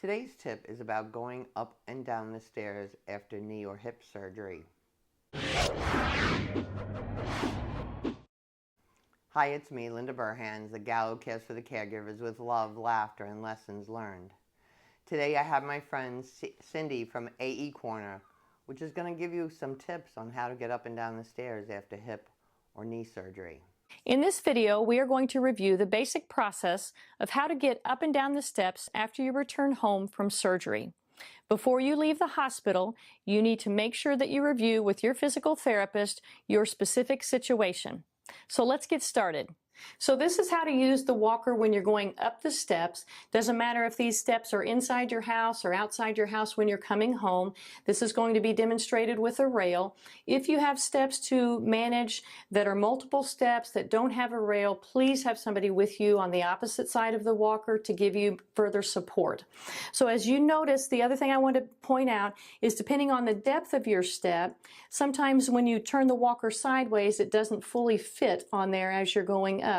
Today's tip is about going up and down the stairs after knee or hip surgery. Hi, it's me, Lindaburhans, the gal who cares for the caregivers with love, laughter, and lessons learned. Today I have my friend Cindy from AE Corner, which is going to give you some tips on how to get up and down the stairs after hip or knee surgery. In this video, we are going to review the basic process of how to get up and down the steps after you return home from surgery. Before you leave the hospital, you need to make sure that you review with your physical therapist your specific situation. So let's get started. So this is how to use the walker when you're going up the steps. Doesn't matter if these steps are inside your house or outside your house when you're coming home. This is going to be demonstrated with a rail. If you have steps to manage that are multiple steps that don't have a rail, please have somebody with you on the opposite side of the walker to give you further support. So as you notice, the other thing I want to point out is depending on the depth of your step, sometimes when you turn the walker sideways, it doesn't fully fit on there as you're going up.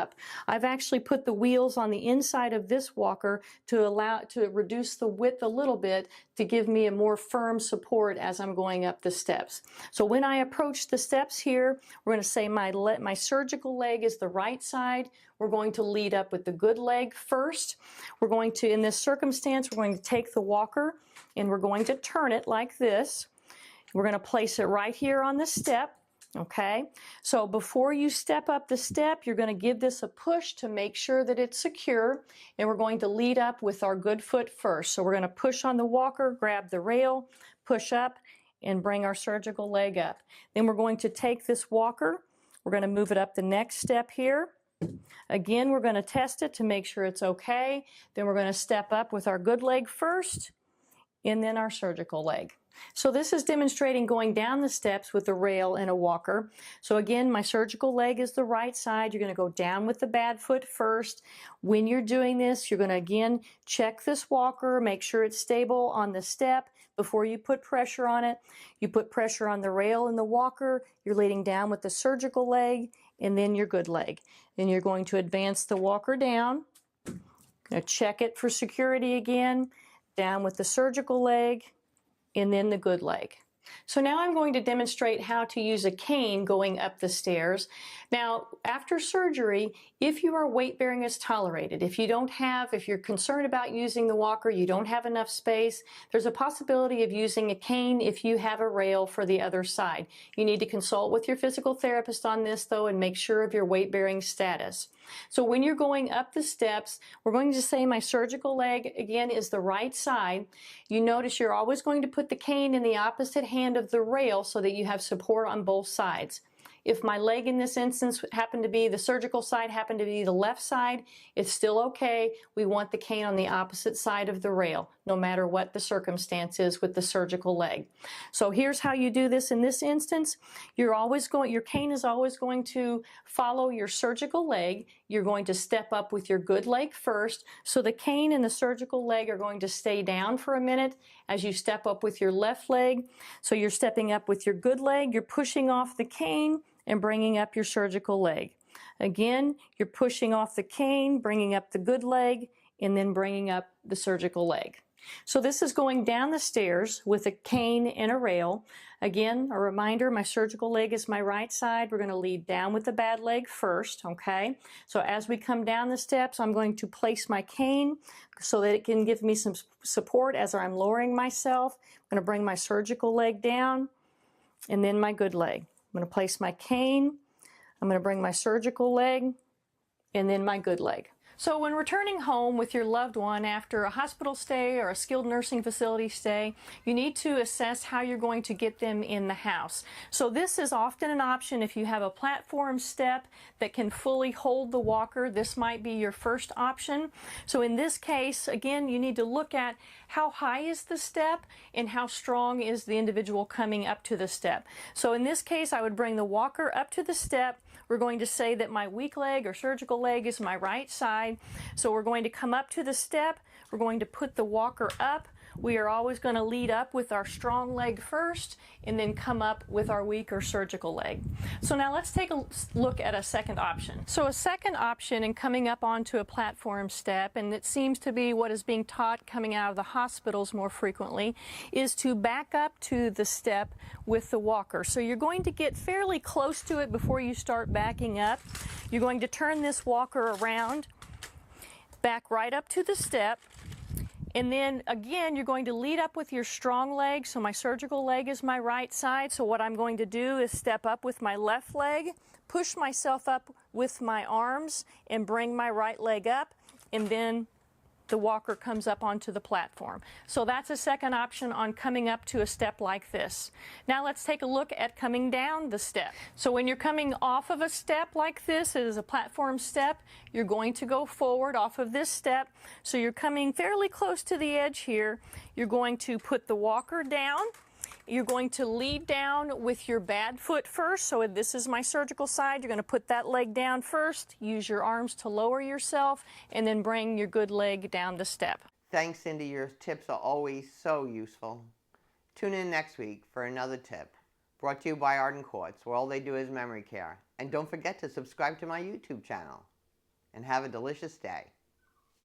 I've actually put the wheels on the inside of this walker to reduce the width a little bit to give me a more firm support as I'm going up the steps. So when I approach the steps here, we're going to say my surgical leg is the right side. We're going to lead up with the good leg first. We're going to, in this circumstance, we're going to take the walker and we're going to turn it like this. We're going to place it right here on the step. Okay, so before you step up the step, you're going to give this a push to make sure that it's secure, and we're going to lead up with our good foot first. So we're going to push on the walker, grab the rail, push up, and bring our surgical leg up. Then we're going to take this walker, we're going to move it up the next step here. Again, we're going to test it to make sure it's okay. Then we're going to step up with our good leg first, and then our surgical leg. So this is demonstrating going down the steps with a rail and a walker. So again, my surgical leg is the right side. You're going to go down with the bad foot first. When you're doing this, you're going to again check this walker, make sure it's stable on the step before you put pressure on it. You put pressure on the rail and the walker. You're leading down with the surgical leg and then your good leg. Then you're going to advance the walker down. Now check it for security again. Down with the surgical leg, and then the good leg. So now I'm going to demonstrate how to use a cane going up the stairs. Now, after surgery, if your weight bearing is tolerated, if you're concerned about using the walker, you don't have enough space, there's a possibility of using a cane if you have a rail for the other side. You need to consult with your physical therapist on this though and make sure of your weight bearing status. So when you're going up the steps, we're going to say my surgical leg again is the right side. You notice you're always going to put the cane in the opposite hand of the rail so that you have support on both sides. If my leg in this instance happened to be the surgical side, happened to be the left side, it's still okay. We want the cane on the opposite side of the rail, no matter what the circumstance is with the surgical leg. So here's how you do this in this instance. Your cane is always going to follow your surgical leg. You're going to step up with your good leg first. So the cane and the surgical leg are going to stay down for a minute as you step up with your left leg. So you're stepping up with your good leg. You're pushing off the cane and bringing up your surgical leg. Again, you're pushing off the cane, bringing up the good leg, and then bringing up the surgical leg. So this is going down the stairs with a cane and a rail. Again, a reminder, my surgical leg is my right side. We're going to lead down with the bad leg first, okay? So as we come down the steps, I'm going to place my cane so that it can give me some support as I'm lowering myself. I'm going to bring my surgical leg down and then my good leg. I'm going to place my cane, I'm going to bring my surgical leg, and then my good leg. So when returning home with your loved one after a hospital stay or a skilled nursing facility stay, you need to assess how you're going to get them in the house. So this is often an option if you have a platform step that can fully hold the walker. This might be your first option. So in this case, again, you need to look at how high is the step and how strong is the individual coming up to the step. So in this case, I would bring the walker up to the step. We're going to say that my weak leg or surgical leg is my right side. So we're going to come up to the step. We're going to put the walker up. We are always going to lead up with our strong leg first and then come up with our weaker surgical leg. So now let's take a look at a second option. So a second option in coming up onto a platform step, and it seems to be what is being taught coming out of the hospitals more frequently, is to back up to the step with the walker. So you're going to get fairly close to it before you start backing up. You're going to turn this walker around, back right up to the step, and then again you're going to lead up with your strong leg. So my surgical leg is my right side, so what I'm going to do is step up with my left leg, push myself up with my arms and bring my right leg up, and then the walker comes up onto the platform. So that's a second option on coming up to a step like this. Now let's take a look at coming down the step. So when you're coming off of a step like this, it is a platform step, you're going to go forward off of this step. So you're coming fairly close to the edge here. You're going to put the walker down. You're going to lead down with your bad foot first. So this is my surgical side. You're going to put that leg down first, use your arms to lower yourself, and then bring your good leg down the step. Thanks, Cindy. Your tips are always so useful. Tune in next week for another tip. Brought to you by Arden Courts, where all they do is memory care. And don't forget to subscribe to my YouTube channel. And have a delicious day.